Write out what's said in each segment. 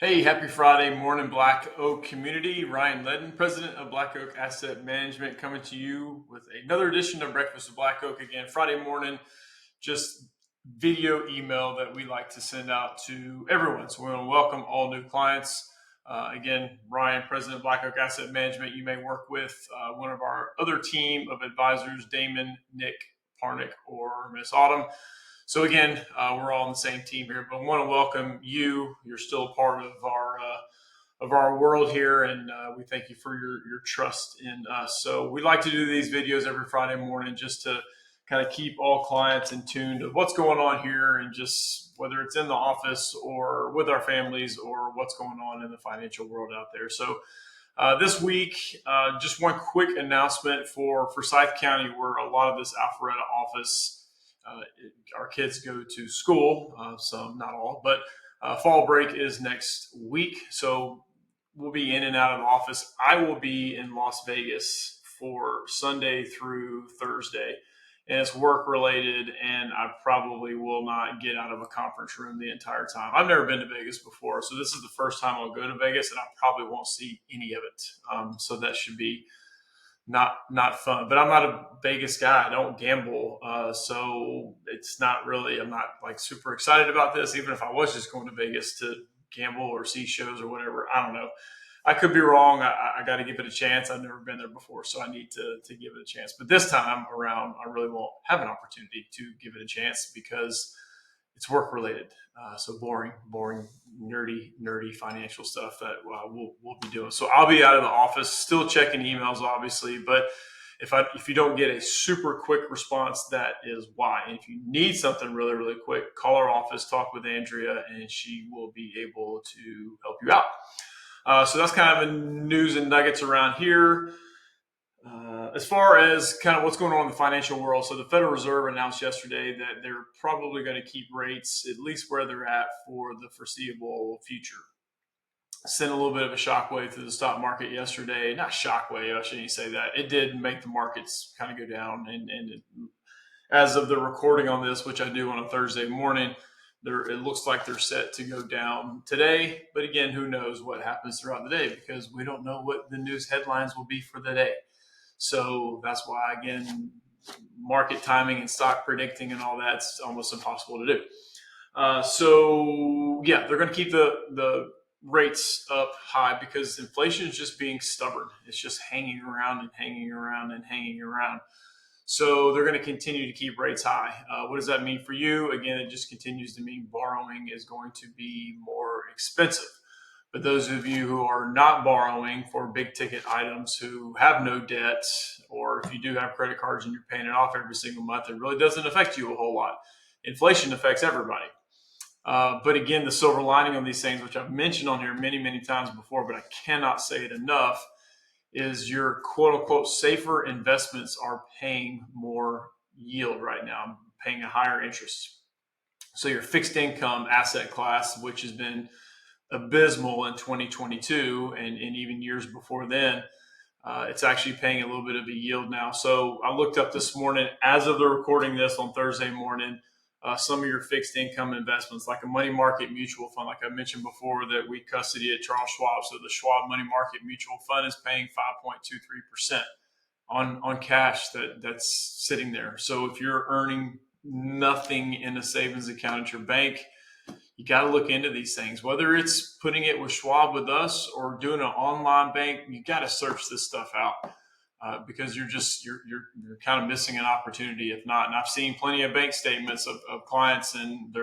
Hey, happy Friday morning, Black Oak community. Ryan Ledden, president of Black Oak Asset Management, coming to you with another edition of Breakfast with Black Oak. Again, Friday morning, just video email that we like to send out to everyone. So we want to welcome all new clients. Again, Ryan, president of Black Oak Asset Management. You may work with one of our other team of advisors, Damon, Nick, Parnick, or Miss Autumn. So again, we're all on the same team here, but I want to welcome you. You're still a part of our world here, and we thank you for your trust in us. So we like to do these videos every Friday morning just to kind of keep all clients in tune to what's going on here, and just whether it's in the office or with our families or what's going on in the financial world out there. So this week, just one quick announcement for Forsyth County, where a lot of this Alpharetta office, our kids go to school, some, not all, but fall break is next week. So we'll be in and out of the office. I will be in Las Vegas for Sunday through Thursday, and it's work related, and I probably will not get out of a conference room the entire time. I've never been to Vegas before, so this is the first time I'll go to Vegas, and I probably won't see any of it. So that should be not fun. But I'm not a Vegas guy. I don't gamble, so it's not really. I'm not like super excited about this. Even if I was just going to Vegas to gamble or see shows or whatever, I don't know. I could be wrong. I got to give it a chance. I've never been there before, so I need to give it a chance. But this time around, I really won't have an opportunity to give it a chance because it's work related. So boring, nerdy financial stuff that we'll be doing. So I'll be out of the office, still checking emails, obviously, but if you don't get a super quick response, that is why. And if you need something really quick, call our office, talk with Andrea, and she will be able to help you out. So that's kind of the news and nuggets around here. As far as kind of what's going on in the financial world, so the Federal Reserve announced yesterday that they're probably going to keep rates at least where they're at for the foreseeable future. Sent a little bit of a shockwave through the stock market yesterday. Not shockwave, I shouldn't say that. It did make the markets kind of go down. And as of the recording on this, which I do on a Thursday morning, it looks like they're set to go down today. But again, who knows what happens throughout the day, because we don't know what the news headlines will be for the day. So that's why, again, market timing and stock predicting and all that's almost impossible to do. So yeah, they're going to keep the rates up high because inflation is just being stubborn. It's just hanging around and hanging around and hanging around. So they're going to continue to keep rates high. What does that mean for you? Again, it just continues to mean borrowing is going to be more expensive. But those of you who are not borrowing for big ticket items, who have no debt, or if you do have credit cards and you're paying it off every single month, it really doesn't affect you a whole lot. Inflation affects everybody. But again, the silver lining on these things, which I've mentioned on here many times before, but I cannot say it enough, is your quote unquote safer investments are paying more yield right now, paying a higher interest. So your fixed income asset class, which has been abysmal in 2022 and even years before then, it's actually paying a little bit of a yield now. So I looked up this morning, as of the recording this on Thursday morning, some of your fixed income investments, like a money market mutual fund, like I mentioned before, that we custody at Charles Schwab. So the Schwab Money Market Mutual Fund is paying 5.23% on cash that's sitting there. So if you're earning nothing in a savings account at your bank, you got to look into these things. Whether it's putting it with Schwab with us or doing an online bank, you got to search this stuff out. Because you're kind of missing an opportunity if not. And I've seen plenty of bank statements of clients, and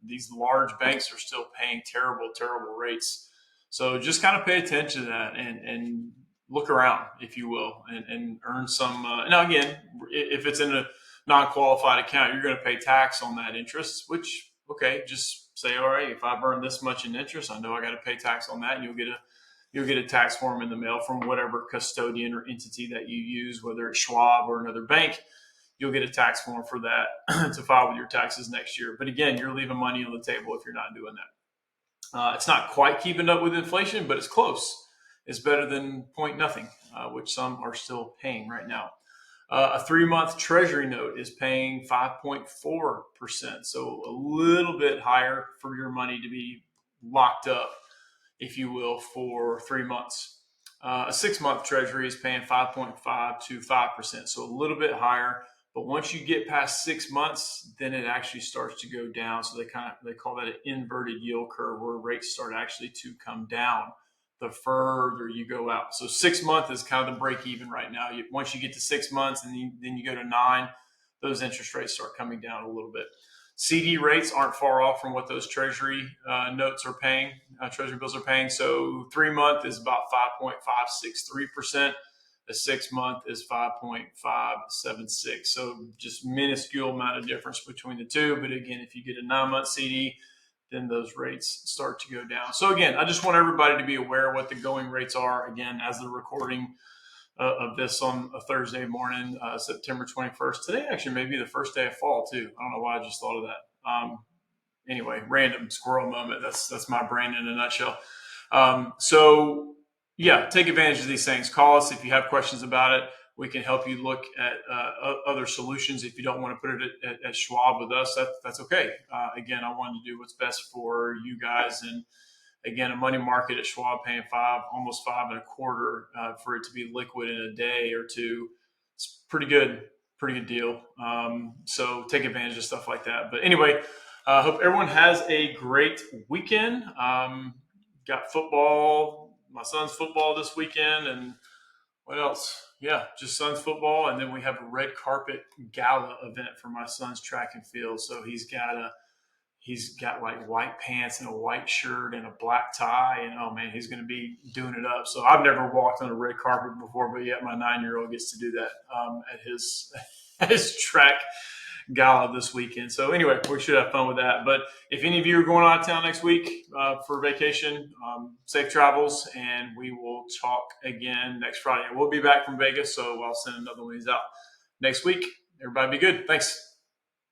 these large banks are still paying terrible rates. So just kind of pay attention to that and look around, if you will, and earn some. Now again, if it's in a non-qualified account, you're going to pay tax on that interest. Which, okay, just say, all right, if I've earned this much in interest, I know I got to pay tax on that, and you'll get a tax form in the mail from whatever custodian or entity that you use, whether it's Schwab or another bank. You'll get a tax form for that to file with your taxes next year. But again, you're leaving money on the table if you're not doing that. It's not quite keeping up with inflation, but it's close. It's better than point nothing, which some are still paying right now. A 3-month treasury note is paying 5.4%. So a little bit higher for your money to be locked up if you will, for 3 months. A 6-month treasury is paying 5.5 to 5%, so a little bit higher. But once you get past 6 months, then it actually starts to go down. So they call that an inverted yield curve, where rates start actually to come down the further you go out. So 6 month is kind of the break even right now. Once you get to 6 months and then you go to 9, those interest rates start coming down a little bit. CD rates aren't far off from what those Treasury notes are paying, Treasury bills are paying. So 3 month is about 5.563%. A 6 month is 5.576. So just minuscule amount of difference between the two. But again, if you get a 9-month CD, then those rates start to go down. So again, I just want everybody to be aware of what the going rates are. Again, as the recording of this on a Thursday morning, September 21st. Today actually may be the first day of fall too. I don't know why I just thought of that. Anyway, random squirrel moment. That's my brain in a nutshell. So yeah, take advantage of these things. Call us if you have questions about it. We can help you look at other solutions. If you don't want to put it at Schwab with us, that's okay. Again, I wanted to do what's best for you guys. And again, a money market at Schwab paying almost 5.25 for it to be liquid in a day or two. It's pretty good deal. So take advantage of stuff like that. But anyway, I hope everyone has a great weekend. Got football, my son's football this weekend, and what else? Yeah, just son's football, and then we have a red carpet gala event for my son's track and field. So he's got like white pants and a white shirt and a black tie, and oh man, he's going to be doing it up. So I've never walked on a red carpet before, but yet my 9-year-old gets to do that at his his track gala this weekend. So anyway, we should have fun with that. But if any of you are going out of town next week for vacation, safe travels, and we will talk again next Friday. We'll be back from Vegas, so I'll send another one of these out next week. Everybody be good. Thanks.